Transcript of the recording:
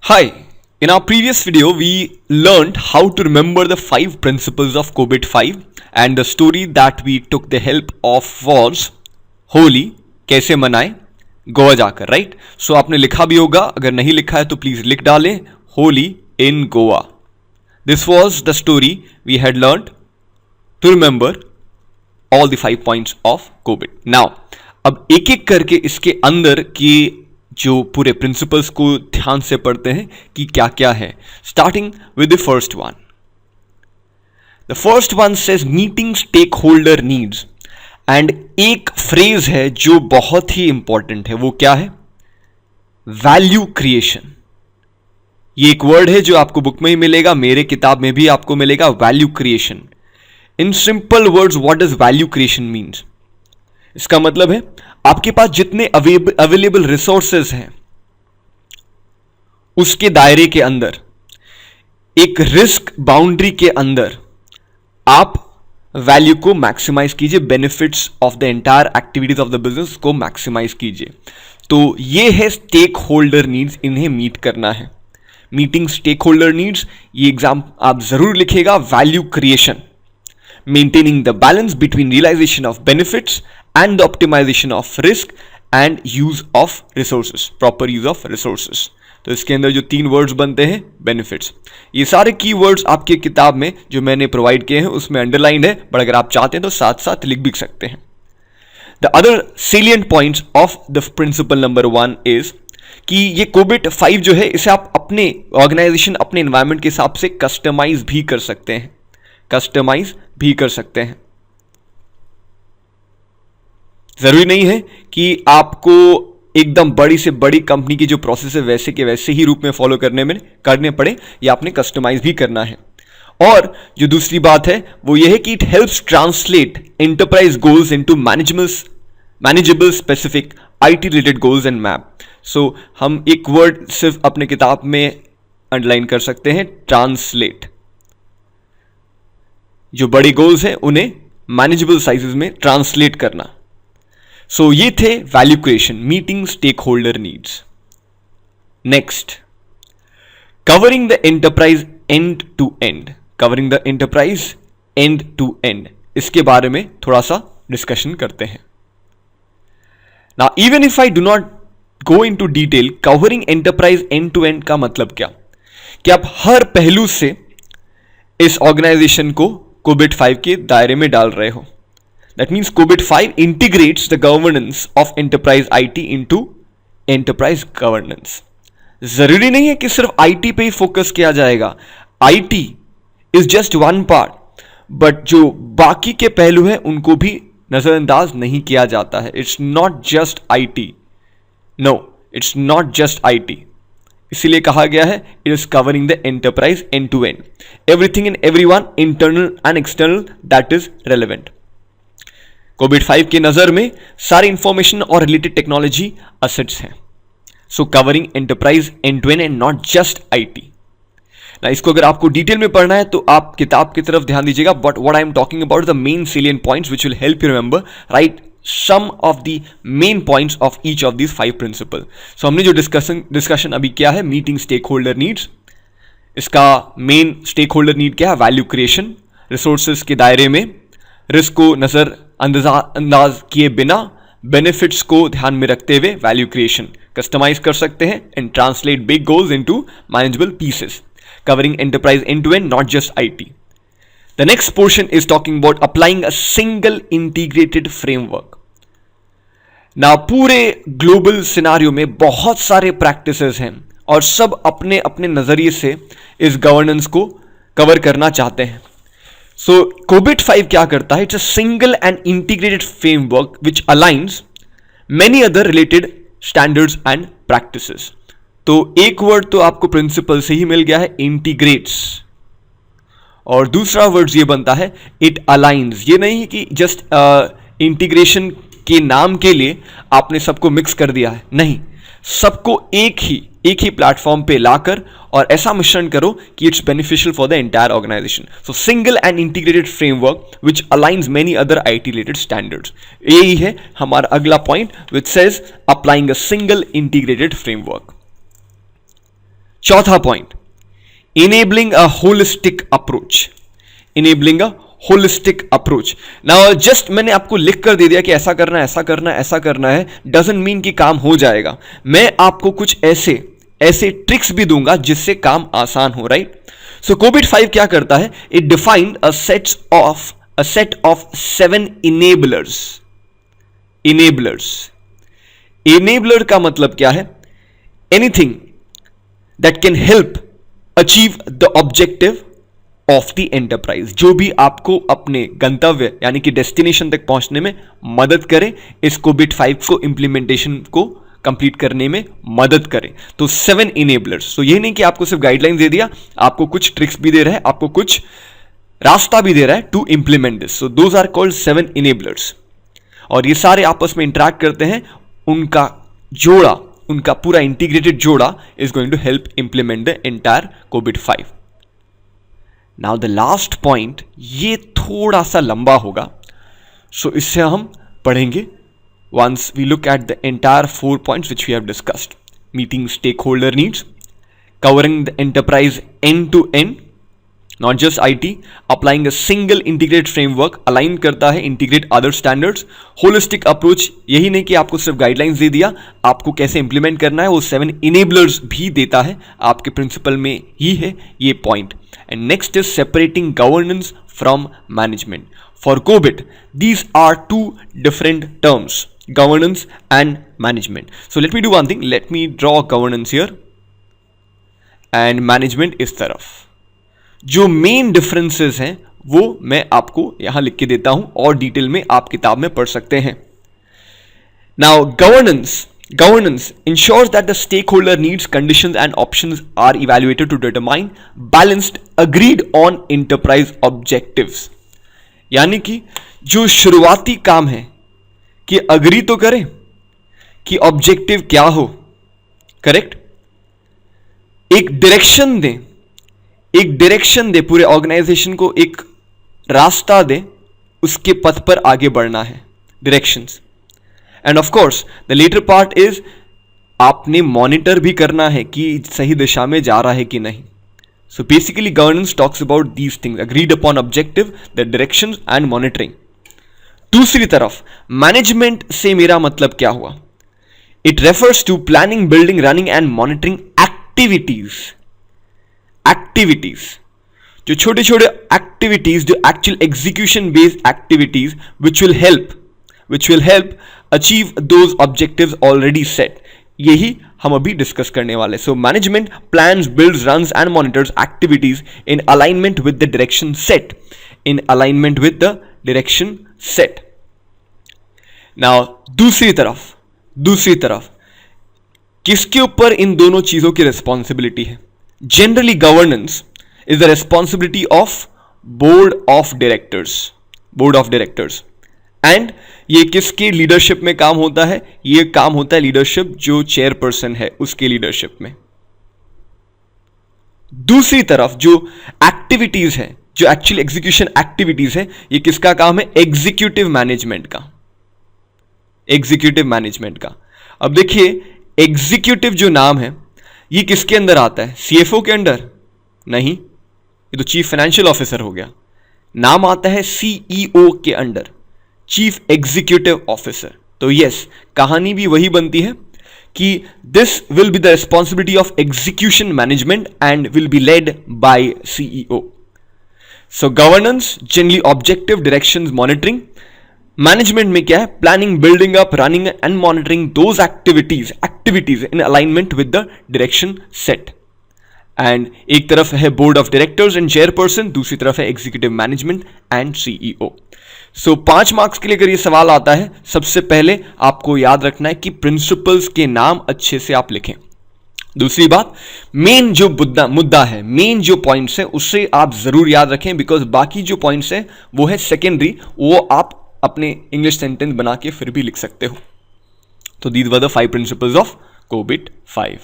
Hi, in our previous video, we learned how to remember the 5 principles of COVID 5, and the story that we took the help of was Holi कैसे मनाएं गोवा जाकर, right? सो आपने लिखा भी होगा, अगर नहीं लिखा है तो प्लीज लिख डालें, Holi in Goa. This was the story we had learned to remember all the 5 points of कोविड. नाउ अब एक एक करके इसके अंदर की जो पूरे प्रिंसिपल्स को ध्यान से पढ़ते हैं कि क्या क्या है. Starting with the first one. The first one says meeting stakeholder needs. And एक फ्रेज है जो बहुत ही इंपॉर्टेंट है, वो क्या है? Value creation. ये एक वर्ड है जो आपको बुक में ही मिलेगा, मेरे किताब में भी आपको मिलेगा. Value creation. In simple words what does value creation means? इसका मतलब है आपके पास जितने अवेलेबल रिसोर्सेज हैं उसके दायरे के अंदर, एक रिस्क बाउंड्री के अंदर आप वैल्यू को मैक्सिमाइज कीजिए, benefits of the entire activities of the business को मैक्सिमाइज कीजिए. तो ये है स्टेक होल्डर नीड्स, इन्हें मीट करना है. मीटिंग स्टेक होल्डर नीड्स, ये एग्जाम आप जरूर लिखेगा. Value creation, maintaining the balance between realization of benefits and the optimization of risk and use of resources, proper use of resources. तो इसके अंदर जो 3 वर्ड्स बनते हैं, बेनिफिट्स, ये सारे की वर्ड्स आपके किताब में जो मैंने प्रोवाइड किए हैं उसमें अंडरलाइन है, बट अगर आप चाहते हैं तो साथ साथ लिख भी सकते हैं. The other salient points of the principle number 1 is कि ये कोविड 5 जो है इसे आप अपने ऑर्गेनाइजेशन, अपने एनवायरमेंट के हिसाब से कस्टमाइज भी कर सकते हैं. कस्टमाइज भी कर सकते हैं. जरूरी नहीं है कि आपको एकदम बड़ी से बड़ी कंपनी की जो प्रोसेस है वैसे के वैसे ही रूप में फॉलो करने पड़े, या आपने कस्टमाइज भी करना है. और जो दूसरी बात है वो ये है कि it helps translate enterprise goals into manageable specific IT related goals and map. So हम एक वर्ड सिर्फ अपने किताब में अंडरलाइन कर सकते हैं, ट्रांसलेट. जो बड़े गोल्स हैं उन्हें मैनेजेबल साइजेस में ट्रांसलेट करना. सो ये थे value creation, meeting stakeholder needs. Next, covering the enterprise end to end. Covering the enterprise end to end, इसके बारे में थोड़ा सा डिस्कशन करते हैं. Now even if I do not go into detail, covering enterprise end to end का मतलब क्या? कि आप हर पहलू से इस ऑर्गेनाइजेशन को कोविड 5 के दायरे में डाल रहे हो. That means Covid 5 integrates the governance of enterprise IT into enterprise governance. जरूरी नहीं है कि सिर्फ आईटी पे ही फोकस किया जाएगा. IT is just one part, but जो बाकी के पहलू हैं उनको भी नजरअंदाज नहीं किया जाता है. It's not just IT. No, it's not just IT. इसीलिए कहा गया है it is covering the enterprise end to end, everything and everyone, internal and external, that is relevant. कोविड 5 की नजर में सारी इंफॉर्मेशन और रिलेटेड टेक्नोलॉजी असेट्स हैं. So covering enterprise end to end not just IT. ना इसको अगर आपको डिटेल में पढ़ना है तो आप किताब की तरफ ध्यान दीजिएगा. But what I am talking about the main salient points which will help you remember, right, some of the main points of each of these 5 principles. So हमने जो डिस्कशन अभी किया है, मीटिंग स्टेक होल्डर नीड्स, इसका main stake holder need क्या है? Value creation. Resources के दायरे में रिस्क को नजरअंदाज किए बिना बेनिफिट्स को ध्यान में रखते हुए वैल्यू क्रिएशन कस्टमाइज कर सकते हैं and translate big goals into manageable pieces. Covering enterprise end to end, not just IT. The next portion is talking about applying a single integrated framework. Now पूरे global scenario में बहुत सारे practices हैं और सब अपने अपने नजरिए से इस गवर्नेंस को कवर करना चाहते हैं. सो कोविड 5 क्या करता है? It's a single and integrated framework which aligns many other related standards and practices. तो एक वर्ड तो आपको प्रिंसिपल से ही मिल गया है, इंटीग्रेट्स, और दूसरा वर्ड ये बनता है इट अलाइंस. ये नहीं है कि जस्ट इंटीग्रेशन के नाम के लिए आपने सबको मिक्स कर दिया है, नहीं, सबको एक ही प्लेटफॉर्म पे लाकर और ऐसा मिश्रण करो कि it's beneficial for the entire organisation. So single and integrated framework which aligns many other IT related standards. यही है हमारा अगला point which says applying a single integrated framework. चौथा point, enabling a holistic approach, enabling a holistic approach. Now just मैंने आपको लिख कर दे दिया कि ऐसा करना है, ऐसा करना है, ऐसा करना है, डजंट मीन कि काम हो जाएगा। मैं आपको कुछ ऐसे ट्रिक्स भी दूंगा जिससे काम आसान हो, राइट। सो कोविड-5 क्या करता है, it defined a set of 7 enablers. Enabler का मतलब क्या है, anything that can help achieve the objective of the enterprise, जो भी आपको अपने गंतव्य यानी कि डेस्टिनेशन तक पहुंचने में मदद करे, इस कोविड-5 को इंप्लीमेंटेशन को कंप्लीट करने में मदद करे। तो 7 इनेबलर्स। तो ये नहीं कि आपको सिर्फ गाइडलाइन दे दिया, आपको कुछ ट्रिक्स भी दे रहा है, आपको कुछ रास्ता भी दे रहा है to implement this. So those are called 7 enablers. और ये सारे आपस में इंटरेक्ट करते हैं, उनका जोड़ा, उनका पूरा इंटीग्रेटेड जोड़ा is going to help implement the entire कोविड-5। नाउ द लास्ट पॉइंट, ये थोड़ा सा लंबा होगा, सो इससे हम पढ़ेंगे once we look at the entire 4 points which we have discussed. Meeting stakeholder needs, covering the enterprise end to end, not just IT, applying a single integrated framework, align करता है integrate other standards, holistic approach, यही नहीं कि आपको सिर्फ guidelines दे दिया, आपको कैसे implement करना है वो 7 enablers भी देता है, आपके principle में ही है ये point. And next is separating governance from management. For COVID, these are 2 different terms, governance and management. So let me do one thing, let me draw governance here and management इस तरफ। जो main differences हैं वो मैं आपको यहां लिख के देता हूं और डिटेल में आप किताब में पढ़ सकते हैं। Now governance ensures that the stakeholder needs, conditions and options are evaluated to determine balanced agreed on enterprise objectives। यानी कि जो शुरुआती काम है कि अग्री तो करें कि ऑब्जेक्टिव क्या हो, करेक्ट, एक डायरेक्शन दे पूरे ऑर्गेनाइजेशन को, एक रास्ता दे, उसके पथ पर आगे बढ़ना है, directions. And of course the latter part is आपने मॉनिटर भी करना है कि सही दिशा में जा रहा है कि नहीं। So basically governance talks about these things, agreed upon objective, the directions and monitoring. दूसरी तरफ मैनेजमेंट से मेरा मतलब क्या हुआ, it refers to planning, building, running and monitoring activities, जो छोटे छोटे एक्टिविटीज, जो actual execution based activities which will help achieve those objectives already set, यही हम अभी डिस्कस करने वाले। So management plans, builds, runs and monitors activities in alignment with the direction set, now दूसरी तरफ किसके ऊपर इन दोनों चीजों की रिस्पॉन्सिबिलिटी है? Generally governance is the responsibility of board of directors and ये किसके लीडरशिप में काम होता है? ये काम होता है लीडरशिप जो चेयरपर्सन है उसके लीडरशिप में। दूसरी तरफ जो एक्टिविटीज है, जो एक्चुअल एग्जीक्यूशन एक्टिविटीज है, ये किसका काम है? एग्जीक्यूटिव मैनेजमेंट का। अब देखिए एग्जीक्यूटिव जो नाम है ये किसके अंदर आता है? सीएफओ के अंडर? नहीं, ये तो चीफ फाइनेंशियल ऑफिसर हो गया। नाम आता है सीईओ के अंडर, चीफ एग्जीक्यूटिव ऑफिसर। तो यस, कहानी भी वही बनती है कि this will be the responsibility of execution management and will be led by CEO. So governance generally objective, directions, monitoring. Management में क्या है? Planning, building up, running and monitoring those activities in alignment with the direction set. And एक तरफ है board of directors and chairperson, दूसरी तरफ है executive management and CEO. So 5 marks के लिए अगर ये सवाल आता है, सबसे पहले आपको याद रखना है कि प्रिंसिपल्स के नाम अच्छे से आप लिखें। दूसरी बात, मेन जो मुद्दा है, मेन जो पॉइंट्स है उससे आप जरूर याद रखें, बिकॉज बाकी जो पॉइंट्स है वो है सेकेंडरी, वो आप अपने इंग्लिश सेंटेंस बना के फिर भी लिख सकते हो। तो these were the 5 principles of कोविड-5।